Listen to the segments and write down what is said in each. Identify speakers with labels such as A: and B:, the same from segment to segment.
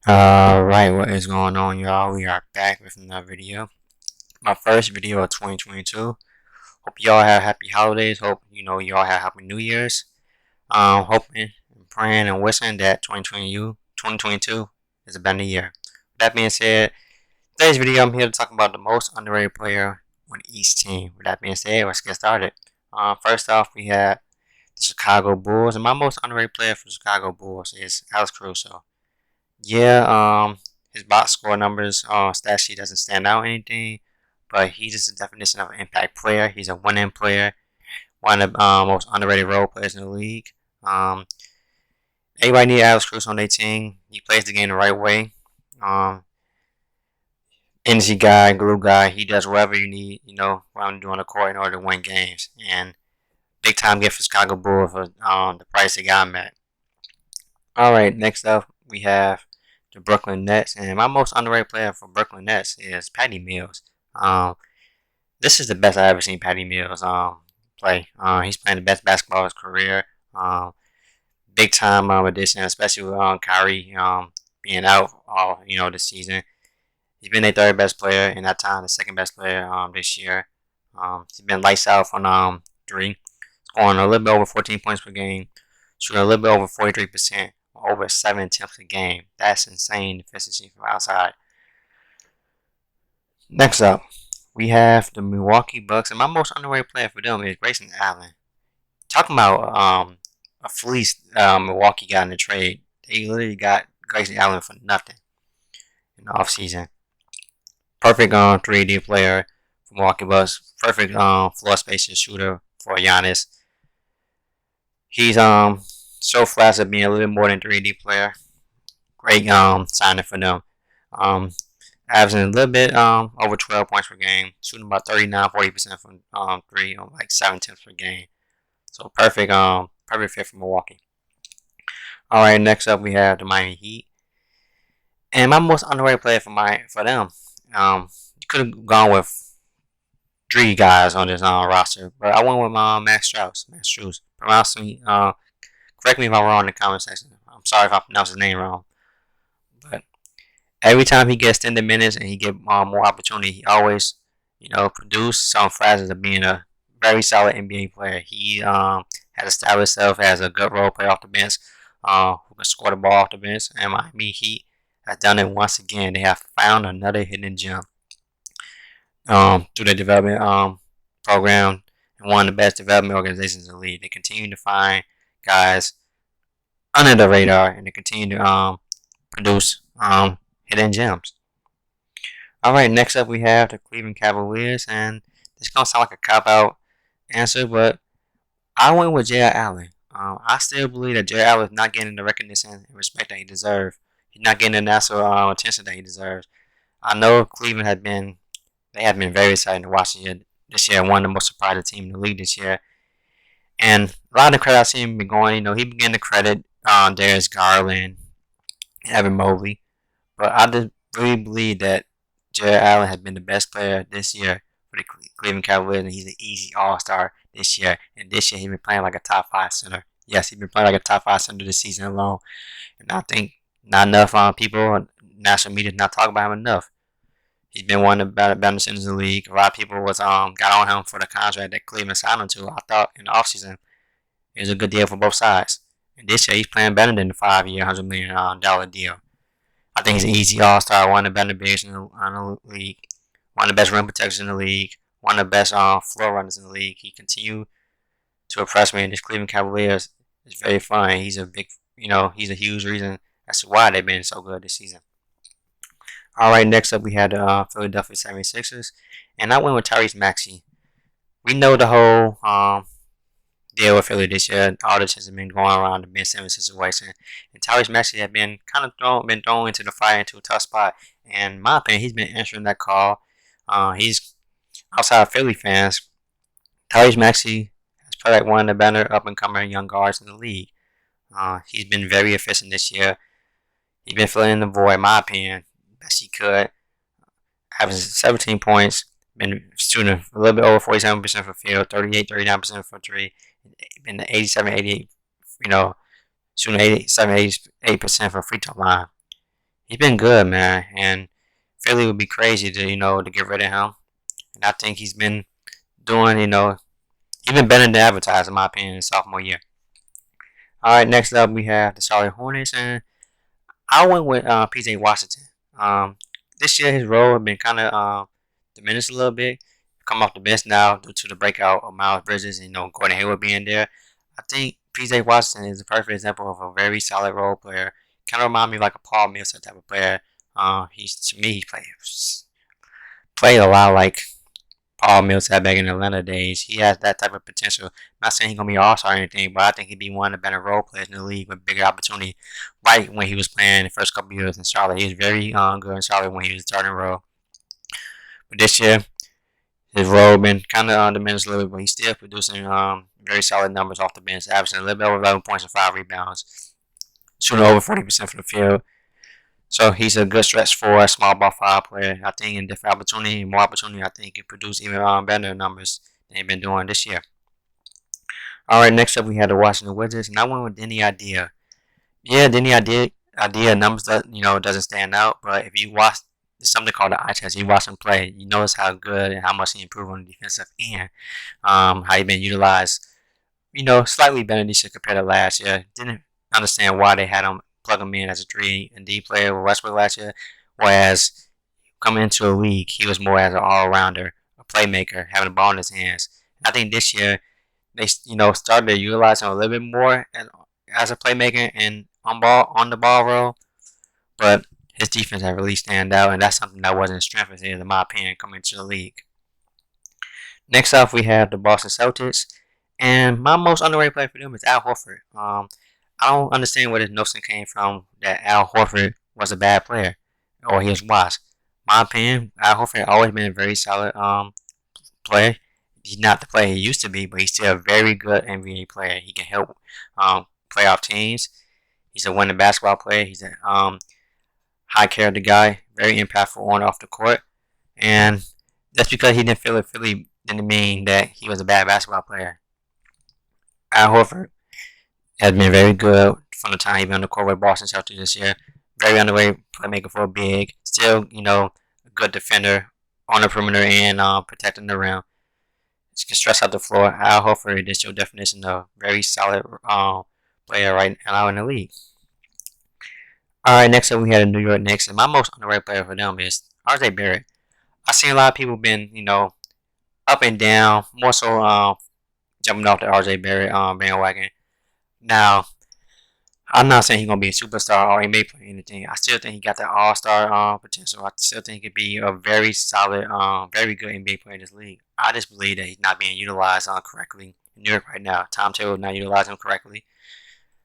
A: Alright, what is going on, y'all? We are back with another video. My first video of 2022. Hope y'all have happy holidays. Hope y'all have happy New Year's. Hoping and praying and wishing that 2022 is a better year. With that being said, today's video I'm here to talk about the most underrated player on each team. With that being said, let's get started. First off, we have the Chicago Bulls, and my most underrated player for the Chicago Bulls is Alex Caruso. Yeah, his box score numbers, stat sheet doesn't stand out or anything, but he's just the definition of an impact player. He's a winning player, one of the most underrated role players in the league. Um, Everybody needs Alex Cruz on their team. He plays the game the right way. Um, Energy guy, glue guy. He does whatever you need, around doing the court in order to win games. And big time gift for Chicago Bulls for the price they got him at. All right, next up we have the Brooklyn Nets, and my most underrated player for Brooklyn Nets is Patty Mills. Um, this is the best I've ever seen Patty Mills play. He's playing the best basketball of his career. Big time addition, especially with Kyrie being out all this season. He's been their third best player in that time, the second best player this year. He's been lights out from three, scoring a little bit over 14 points per game, shooting a little bit over 43%, over 7 attempts a game. That's insane efficiency from outside. Next up, we have the Milwaukee Bucks, and my most underrated player for them is Grayson Allen. Talking about a fleece Milwaukee got in the trade. They literally got Grayson Allen for nothing in the offseason. Perfect 3D player for Milwaukee Bucks. Perfect floor space shooter for Giannis. He's so flashy being a little bit more than 3D player. Great signing for them. Averaging a little bit over 12 points per game, shooting about 39-40% from three on like 7 attempts per game. So perfect fit for Milwaukee. All right, next up we have the Miami Heat, and my most underrated player for them. You could have gone with three guys on this roster, but I went with Max Strus. Max Strus. Pronounce me. Correct me if I'm wrong in the comment section. I'm sorry if I pronounce his name wrong, but every time he gets extended minutes and he get more opportunity, he always, produce some facets of being a very solid NBA player. He has established himself as a good role player off the bench, who can score the ball off the bench. And Miami Heat has done it once again. They have found another hidden gem through their development program and one of the best development organizations in the league. They continue to find guys under the radar and they continue to produce hidden gems. All right, next up we have the Cleveland Cavaliers, and this gonna sound like a cop out answer, but I went with Jared Allen. I still believe that Jared Allen is not getting the recognition and respect that he deserves. He's not getting the national attention that he deserves. I know Cleveland they have been very exciting to watch this year. One of the most surprising teams in the league this year, and a lot of the credit I've seen him been going. He began to credit Darius Garland, Evan Mobley. But I just really believe that Jared Allen has been the best player this year for the Cleveland Cavaliers, and he's an easy All-Star this year. And this year, he's been playing like a top 5 center. Yes, he's been playing like a top 5 center this season alone. And I think not enough people, national media, not talking about him enough. He's been one of the better centers in the league. A lot of people got on him for the contract that Cleveland signed him to. I thought in the offseason it was a good deal for both sides. And this year, he's playing better than the 5-year, $100 million deal. I think he's an easy All-Star, one of the better bigs in the league, one of the best rim protectors in the league, one of the best floor runners in the league. He continued to impress me, and this Cleveland Cavaliers is very fun. He's a huge reason as to why they've been so good this season. All right, next up we had the Philadelphia 76ers, and I went with Tyrese Maxey. We know the whole deal with Philly this year. All this has been going around the Ben Simmons situation, and Tyrese Maxey had been kind of thrown into the fire, into a tough spot. And in my opinion, he's been answering that call. He's outside of Philly fans. Tyrese Maxey has played like one of the better up and coming young guards in the league. He's been very efficient this year. He's been filling in the void, in my opinion, best he could. Having 17 points, been shooting a little bit over 47% for field, 38-39% for three, been 87-88, shooting 87-88% for free throw line. He's been good, man, and Philly would be crazy to to get rid of him. And I think he's been doing he's been better than advertised in my opinion in his sophomore year. All right, next up we have the Charlotte Hornets, and I went with PJ Washington. Um, this year his role has been kind of diminished a little bit. Come off the bench now due to the breakout of Miles Bridges and Gordon Hayward being there. I think PJ Washington is a perfect example of a very solid role player. Kind of remind me of like a Paul Millsap type of player. He's to me he played a lot like Paul Millsap back in the Atlanta days. He has that type of potential. I'm not saying he's gonna be an all-star or anything, but I think he'd be one of the better role players in the league with bigger opportunity. Right when he was playing the first couple years in Charlotte, he was very good in Charlotte when he was starting role. But this year, his role been kind of diminished a little bit, but he's still producing very solid numbers off the bench, averaging a little bit over 11 points and 5 rebounds, shooting over 40% from the field. So he's a good stretch for a small ball five player. I think in different opportunity, more opportunity, I think he could produce even better numbers than he's been doing this year. All right, next up we have the Washington Wizards, and I went with Denny Idea. Yeah, Denny Idea numbers doesn't stand out, but if you watch, there's something called the eye test. You watch him play, you notice how good and how much he improved on the defensive end. How he been utilized, slightly better this year compared to last year. Didn't understand why they had him plug him in as a 3 and D player with Westbrook last year, whereas coming into the league, he was more as an all-rounder, a playmaker, having the ball in his hands. I think this year they started to utilize him a little bit more as a playmaker and on the ball role, but his defense has really stand out, and that's something that wasn't his strength as in my opinion coming into the league. Next up, we have the Boston Celtics, and my most underrated player for them is Al Horford. I don't understand where this notion came from that Al Horford was a bad player or he was washed. My opinion, Al Horford always been a very solid player. He's not the player he used to be, but he's still a very good NBA player. He can help playoff teams. He's a winning basketball player. He's a high character guy, very impactful on and off the court. And that's because he didn't feel it Philly didn't mean that he was a bad basketball player. Al Horford has been very good from the time he's been on the court with Boston Celtics this year. Very underrated playmaker for a big. Still, a good defender on the perimeter and protecting the rim. Just can stress out the floor. Al Horford is your definition of very solid player right now in the league. Alright, next up we had the New York Knicks, and my most underrated player for them is RJ Barrett. I've seen a lot of people been, up and down, more so jumping off the RJ Barrett bandwagon. Now, I'm not saying he's gonna be a superstar or he may play anything. I still think he got that all-star potential. I still think he could be a very solid, very good NBA player in this league. I just believe that he's not being utilized correctly in New York right now. Tom Taylor not utilizing him correctly.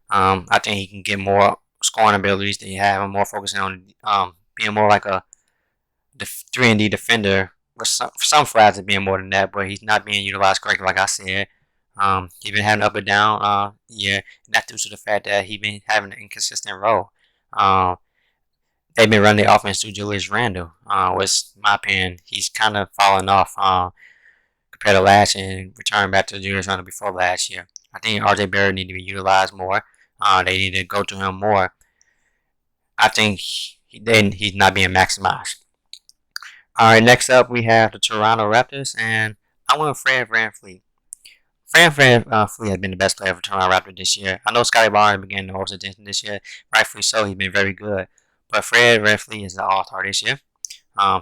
A: I think he can get more scoring abilities that he have and more focusing on being more like a 3 and D defender. With some flags of being more than that, but he's not being utilized correctly, like I said. He's been having up and down, yeah, and that's due to the fact that he's been having an inconsistent role. They've been running the offense through Julius Randle, which, in my opinion, he's kind of fallen off compared to last year and returned back to Julius Randle before last year. I think RJ Barrett need to be utilized more. They need to go to him more. I think he's not being maximized. Alright, next up we have the Toronto Raptors, and I went with Fred VanVleet. Fred VanVleet has been the best player for Toronto Raptors this year. I know Scottie Barnes began the most attention this year. Rightfully so, he's been very good. But Fred VanVleet is the all-star this year.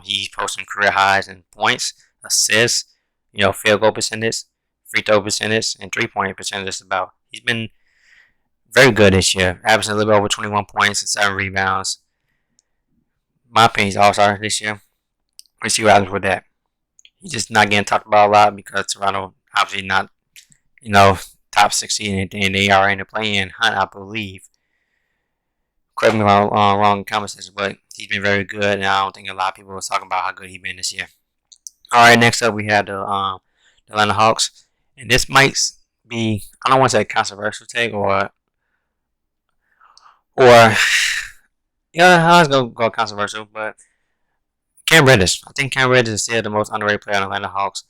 A: He's posting career highs in points, assists, field goal percentage, free throw percentage, and three-point percentage just about. He's been very good this year, averaging a little bit over 21 points and 7 rebounds. My opinion, he's all-star this year. Let's see what happens with that. He's just not getting talked about a lot because Toronto obviously not, top 16 and they are in the play-in hunt, I believe. Correct me if I'm wrong in conversation, but he's been very good, and I don't think a lot of people are talking about how good he's been this year. All right, next up we have the Atlanta Hawks, and this might be, I don't want to say a controversial take or yeah, I was gonna go controversial, but Cam Reddish. I think Cam Reddish is still the most underrated player on the Atlanta Hawks.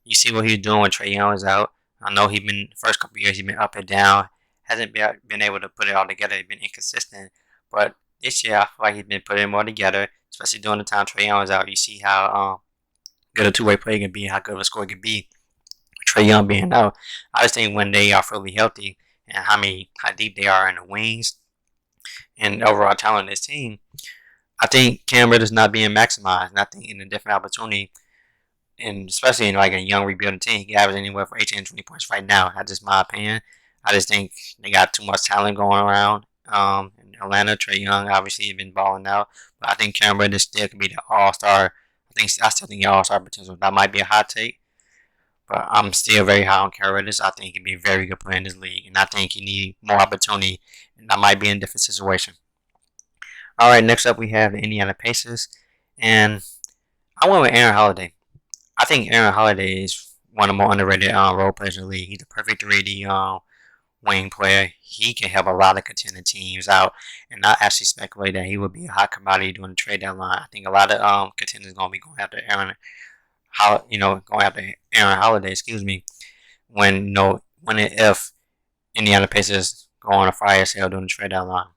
A: You see what he's doing when Trae Young is out. I know he's been the first couple of years he's been up and down, hasn't been able to put it all together. He's been inconsistent, but this year I feel like he's been putting more together, especially during the time Trae Young was out. You see how good a two-way player can be, how good of a scorer can be. Trae Young being out, I just think when they are fully healthy and how deep they are in the wings and overall talent of this team, I think Cam Reddish not being maximized, and I think in a different opportunity, and especially in like a young rebuilding team, he can average anywhere from 18 to 20 points right now. That's just my opinion. I just think they got too much talent going around. In Atlanta, Trae Young obviously has been balling out, but I think Cam Reddish still could be the All Star. I still think he All Star potential. That might be a hot take, but I'm still very high on Cam Reddish. I think he can be a very good player in this league, and I think he need more opportunity, and that might be in a different situation. All right, next up we have the Indiana Pacers, and I went with Aaron Holiday. I think Aaron Holiday is one of the more underrated role players in the league. He's a perfect 3D wing player. He can help a lot of contending teams out, and I actually speculate that he will be a hot commodity during the trade deadline. I think a lot of contenders going to be going after Aaron Holiday. Excuse me, when and if Indiana Pacers go on a fire sale during the trade deadline.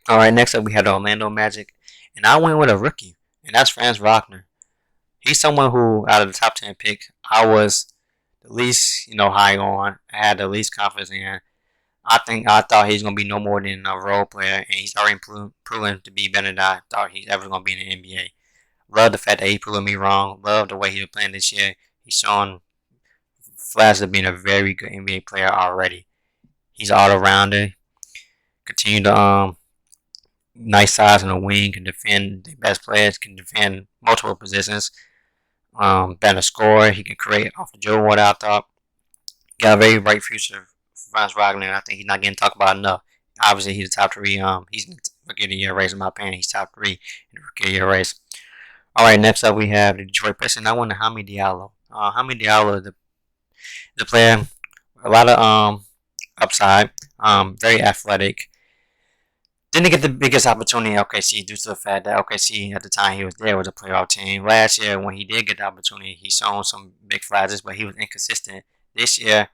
A: All right, next up we have the Orlando Magic, and I went with a rookie, and that's Franz Wagner. He's someone who, out of the top 10 pick, I was the least, high on. I had the least confidence in. I thought he was gonna be no more than a role player, and he's already proven to be better than I thought he's ever gonna be in the NBA. Love the fact that he proved me wrong. Love the way he was playing this year. He's showing flashes of being a very good NBA player already. He's all arounder. Continue to nice size in the wing, can defend the best players, can defend multiple positions. Better scorer, he can create off the dribble. What I thought, got a very bright future for Franz Wagner. I think he's not getting talked about enough. Obviously, he's the top three. He's in the rookie of the year race. In my opinion, he's top three in the rookie of the year race. All right, next up we have the Detroit Pistons. I want Hamid Diallo. Hamid Diallo, the player, a lot of upside. Very athletic. Didn't get the biggest opportunity in OKC due to the fact that OKC at the time he was there was a playoff team. Last year when he did get the opportunity, he saw some big flashes, but he was inconsistent. This year,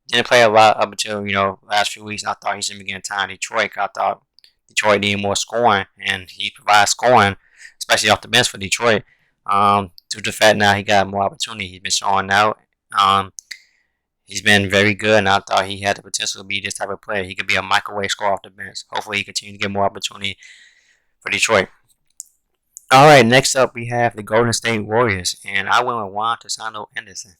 A: didn't play a lot up until last few weeks. I thought he should be getting time in Detroit. I thought Detroit needed more scoring, and he provides scoring, especially off the bench for Detroit. Due to the fact now he got more opportunity, he's been showing out. He's been very good, and I thought he had the potential to be this type of player. He could be a microwave scorer off the bench. Hopefully, he continues to get more opportunity for Detroit. All right, next up we have the Golden State Warriors, and I went with Juan Toscano Anderson.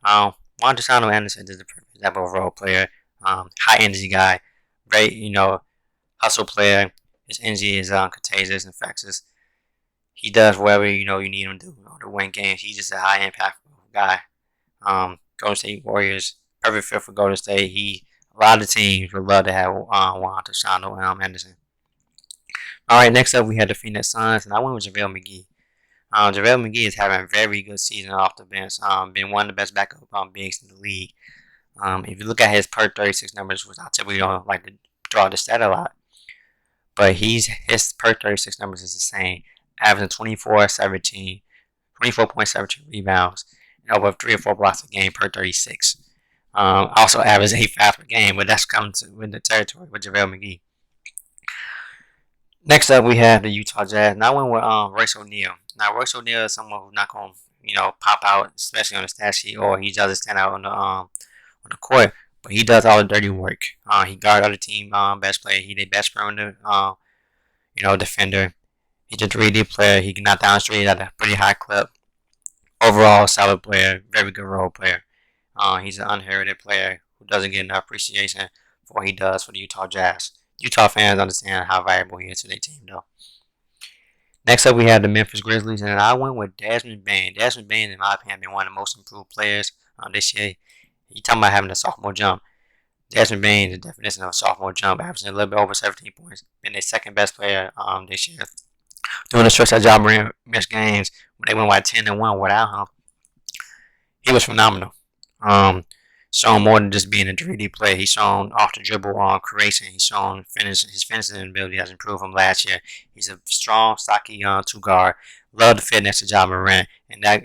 A: Juan Toscano Anderson is a perfect example of a role player, high energy guy, great hustle player. His energy is contagious, infectious. He does whatever you need him to win games. He's just a high impact guy. Golden State Warriors, perfect fit for Golden State. A lot of teams would love to have Juan Toscano Anderson. All right, next up we have the Phoenix Suns, and I went with Javel Mcgee. Javel Mcgee is having a very good season off the bench. Been one of the best backup bigs in the league. If you look at his per 36 numbers, which I typically don't like to draw the stat a lot, but his per 36 numbers is the same, averaging 24.17 rebounds, and over 3 or 4 blocks a game per 36. Also averages 8 fouls per game, but that's coming with the territory with JaVale McGee. Next up, we have the Utah Jazz. Now I went with Royce O'Neal. Now Royce O'Neal is someone who's not going to pop out, especially on the stat sheet, or he doesn't stand out on the court. But he does all the dirty work. He guards other team best player. He the best perimeter defender. He's a 3D player. He can knock down street at a pretty high clip. Overall, solid player. Very good role player. He's an unheralded player who doesn't get enough appreciation for what he does for the Utah Jazz. Utah fans understand how valuable he is to their team, though. Next up, we have the Memphis Grizzlies, and I went with Desmond Bane. Desmond Bane, in my opinion, has been one of the most improved players this year. You talking about having a sophomore jump. Desmond Bane is the definition of a sophomore jump, averaging a little bit over 17 points. Been their second best player this year. During the stretch that Ja Morant missed games when they went like 10-1 without him, he was phenomenal. Shown more than just being a 3D player. He's shown off the dribble creation. He's shown his finishing ability has improved from last year. He's a strong, stocky two guard. Love the fit next to Ja Morant. And that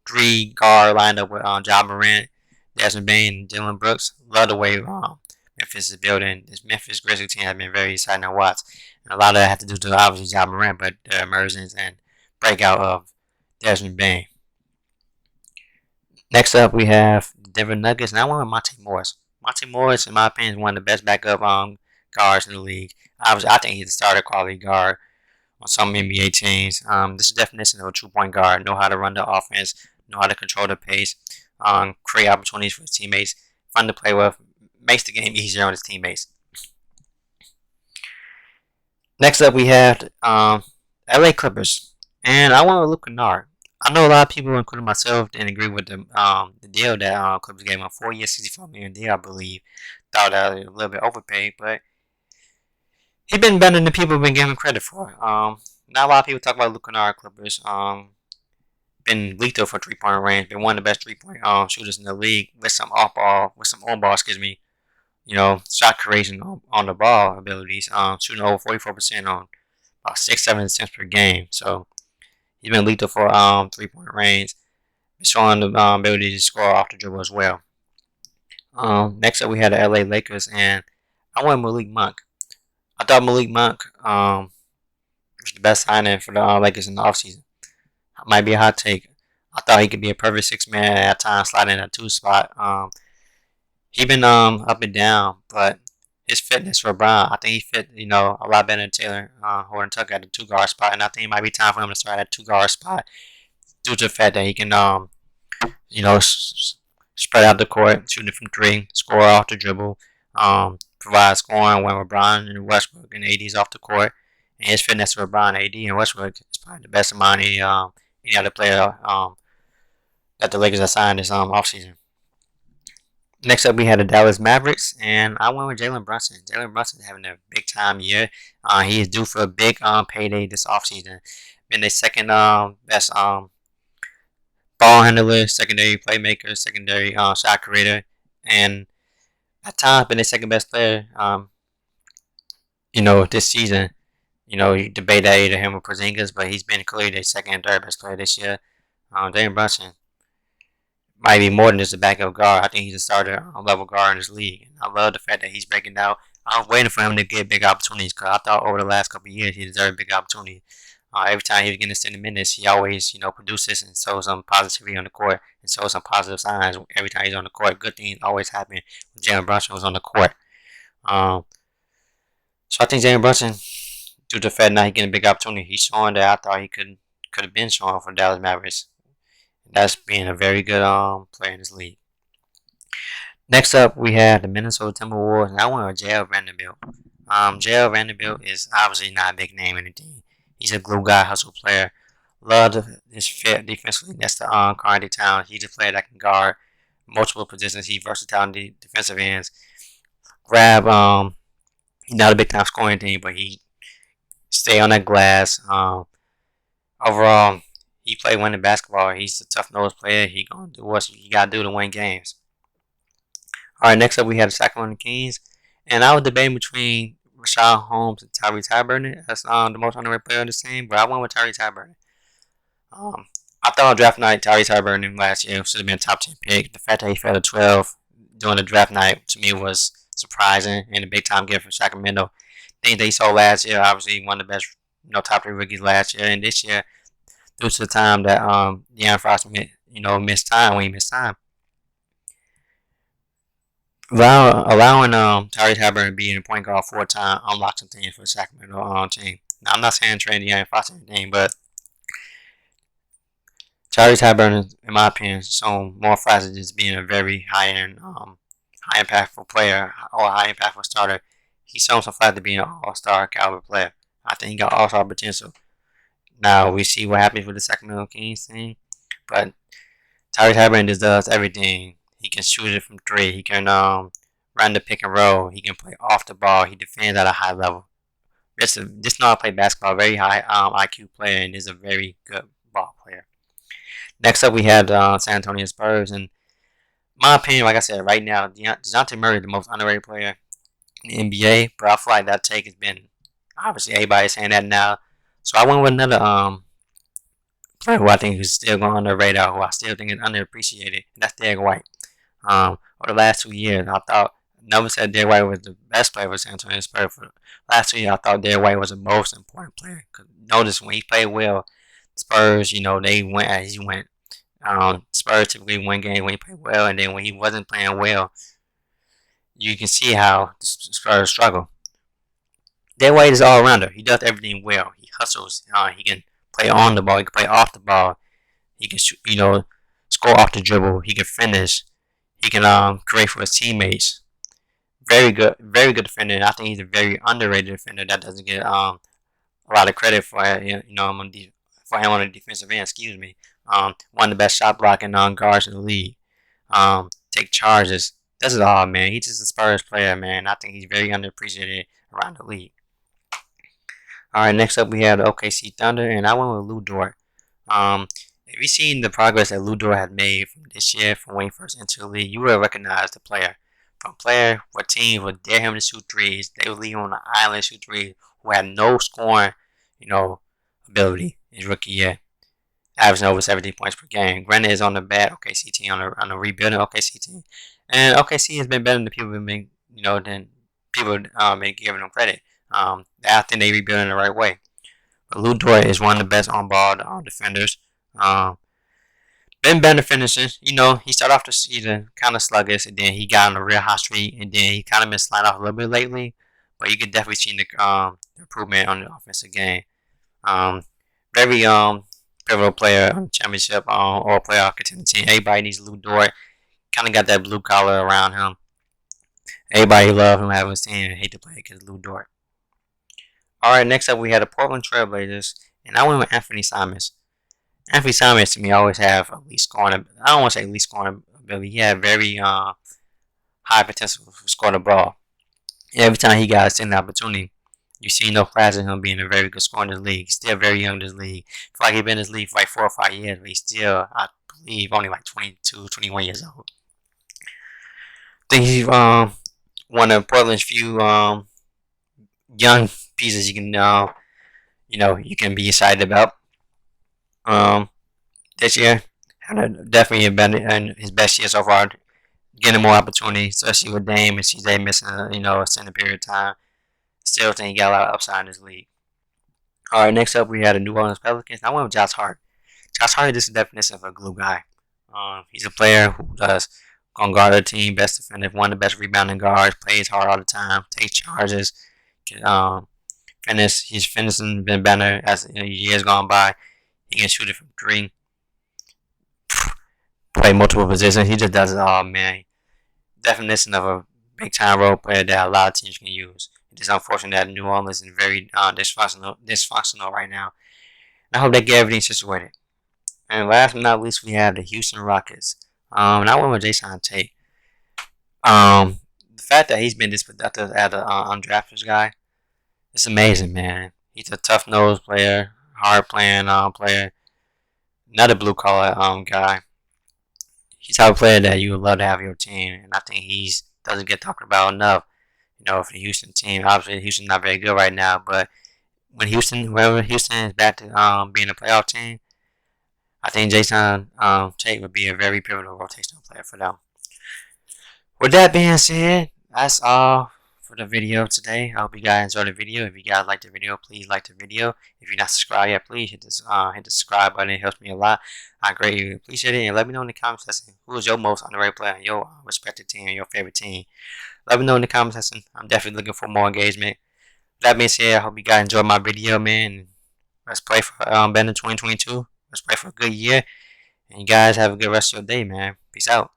A: 3 guard lined up with Ja Morant, Desmond Bane, and Dillon Brooks. Love the way Memphis is building. This Memphis Grizzlies team has been very exciting to watch. And a lot of that had to do to obviously Ja Morant, but the emergence and breakout of Desmond Bain. Next up, we have the Denver Nuggets, and I went with Monty Morris. Monty Morris, in my opinion, is one of the best backup guards in the league. Obviously, I think he's a starter quality guard on some NBA teams. This is the definition of a true point guard. Know how to run the offense, know how to control the pace, create opportunities for his teammates, fun to play with, makes the game easier on his teammates. Next up, we have LA Clippers, and I went with Luke Kennard. I know a lot of people, including myself, didn't agree with the deal that Clippers gave him, a 4-year, $64 million deal, I believe. Thought that was a little bit overpaid, but he's been better than people have been giving him credit for. Not a lot of people talk about Luke Kennard Clippers. Been lethal for 3-point range. Been one of the best 3-point shooters in the league with some on ball, shot creation on the ball abilities. Shooting over 44% on about 6-7 attempts per game. So he's been lethal for 3-point range. Showing the ability to score off the dribble as well. Next up, we had the LA Lakers, and I went Malik Monk. I thought Malik Monk was the best signing for the Lakers in the offseason. Might be a hot take. I thought he could be a perfect 6-man at times, sliding in a 2 spot. He been up and down, but his fitness for Brown, I think he fit a lot better than Taylor Horton Tucker at the 2 guard spot, and I think it might be time for him to start at 2 guard spot due to the fact that he can spread out the court, shooting from 3, score off the dribble, provide scoring when LeBron and Westbrook and AD's off the court. And his fitness for LeBron, AD, and Westbrook is probably the best among any other player that the Lakers have signed this offseason. Next up, we had the Dallas Mavericks, and I went with Jalen Brunson. Jalen Brunson is having a big time year. He is due for a big payday this offseason. Been the second best ball handler, secondary playmaker, secondary shot creator, and at times been the second best player. This season. You debate that either him or Porzingis, but he's been clearly the second and third best player this year. Jalen Brunson might be more than just a backup guard. I think he's a starter level guard in this league. And I love the fact that he's breaking out. I was waiting for him to get big opportunities because I thought over the last couple of years he deserved a big opportunity. Every time he was getting to 70 minutes, he always, produces and shows some positivity on the court and shows some positive signs every time he's on the court. Good things always happen when Jalen Brunson was on the court. So I think Jalen Brunson, due to the fact that he's getting a big opportunity, he's showing that I thought he could have been showing for Dallas Mavericks. That's being a very good player in this league. Next up, we have the Minnesota Timberwolves, and I went with Javel Vanderbilt. Javel Vanderbilt is obviously not a big name in the team. He's a glue guy, hustle player. Love his fit defensively. That's the Carnegie Town. He's a player that can guard multiple positions. He's versatile on the defensive ends. He's not a big time scoring team, but he stay on that glass. Overall, he play winning basketball. He's a tough nosed player. He gonna do what he gotta do to win games. All right, next up we have the Sacramento Kings, and I was debating between Rashawn Holmes and Tyrese Haliburton as the most underrated player of the team, but I went with Tyrese Haliburton. I thought on draft night Tyrese Haliburton last year should have been a top 10 pick. The fact that he fell to 12 during the draft night to me was surprising and a big time gift for Sacramento. Things that he saw last year, obviously one of the best, top 3 rookies last year, and this year, due to the time that De'Aaron Fox missed time. Allowing Tyrese Haliburton to be in the point guard 4 times unlocks some things for the Sacramento team. Now, I'm not saying trade De'Aaron Fox or anything, but Tyrese Haliburton, in my opinion, shown more facets as being a very high-end, high impactful player or high impactful starter. He's shown some facets to being an all-star caliber player. I think he got all-star potential. Now we see what happens with the Sacramento Kings team, but Tyrese Haliburton just does everything. He can shoot it from 3. He can run the pick and roll. He can play off the ball. He defends at a high level. Just know how to play basketball. Very high IQ player, and is a very good ball player. Next up, we have San Antonio Spurs, and my opinion, like I said, right now, DeJounte Murray is the most underrated player in the NBA, but I feel like that take has been, obviously, everybody's saying that now. So I went with another player who I think is still going under the radar, who I still think is underappreciated, and that's Derek White. Over the last 2 years, I thought never said Derrick White was the best player for San Antonio Spurs. For last year, I thought Derrick White was the most important player. Cause notice when he played well, Spurs, they went as he went. Spurs typically win games when he played well, and then when he wasn't playing well, you can see how the Spurs struggle. Derrick White is all rounder. He does everything well. He hustles. He can play on the ball. He can play off the ball. He can shoot, score off the dribble. He can finish. He can create for his teammates. Very good defender. And I think he's a very underrated defender that doesn't get a lot of credit for for him on the defensive end. Excuse me. One of the best shot blocking guards in the league. Take charges. This is all, man. He's just a Spurs player, man. I think he's very underappreciated around the league. All right, next up we have the OKC Thunder, and I went with Lu Dort. If you've seen the progress that Lu Dort had made from this year, from when he first entered the league, you will recognize the player. From player where teams would dare him to shoot threes, they would leave him on the island to shoot threes, who had no scoring, ability his rookie year, averaging over 17 points per game. Granted, is on the bad OKC team, on a rebuilding OKC team, and OKC has been better than people have been, than people been giving them credit. I think they rebuilding the right way. But Lu Dort is one of the best on-ball defenders. Been better finishers. He started off the season kind of sluggish, and then he got on a real hot streak, and then he kind of been sliding off a little bit lately. But you can definitely see the improvement on the offensive game. Very pivotal player on the championship or playoff contending team. Everybody needs Lu Dort. Kind of got that blue collar around him. Everybody love him having his team and hate to play against Lu Dort. Alright, next up we had the Portland Trailblazers, and I went with Anthony Simons. Anthony Simons to me always have elite scoring. I don't want to say elite scoring ability. He had very high potential for scoring the ball. And every time he got an opportunity, you see no flash in him being a very good scorer in the league. He's still very young in this league. I feel like he's been in this league for like 4 or 5 years, but he's still, I believe, only like 22, 21 years old. I think he's one of Portland's few young pieces you can you can be excited about. This year had definitely been in his best year so far, getting more opportunities, especially with Dame and CJ missing a extended period of time. Still think he got a lot of upside in this league. All right, next up we had the New Orleans Pelicans. I went with Josh Hart. Josh Hart is the definition of a glue guy. He's a player who does on guard the team, best defender, one of the best rebounding guards, plays hard all the time, takes charges, finish. His finishing been better as years gone by. He can shoot it from 3, play multiple positions. He just does it all, man. Definition of a big time role player that a lot of teams can use. It is unfortunate that New Orleans is very dysfunctional right now. And I hope they get everything situated. And last but not least, we have the Houston Rockets. And I went with Jason Tate. The fact that he's been this productive as an undrafted guy, it's amazing, man. He's a tough nosed player, hard playing player, another blue collar guy. He's a player that you would love to have your team, and I think he doesn't get talked about enough. For the Houston team, obviously Houston's not very good right now, but whenever Houston is back to being a playoff team, I think Jason Tate would be a very pivotal rotational player for them. With that being said, that's all for the video today. I hope you guys enjoyed the video. If you guys liked the video, please like the video. If you're not subscribed yet, please hit the subscribe button. It helps me a lot. I greatly appreciate it. And let me know in the comment section who is your most underrated player on your respective team, your favorite team. Let me know in the comment section. I'm definitely looking for more engagement. With that being said, I hope you guys enjoyed my video, man. Let's play for better 2022. Let's play for a good year. And you guys have a good rest of your day, man. Peace out.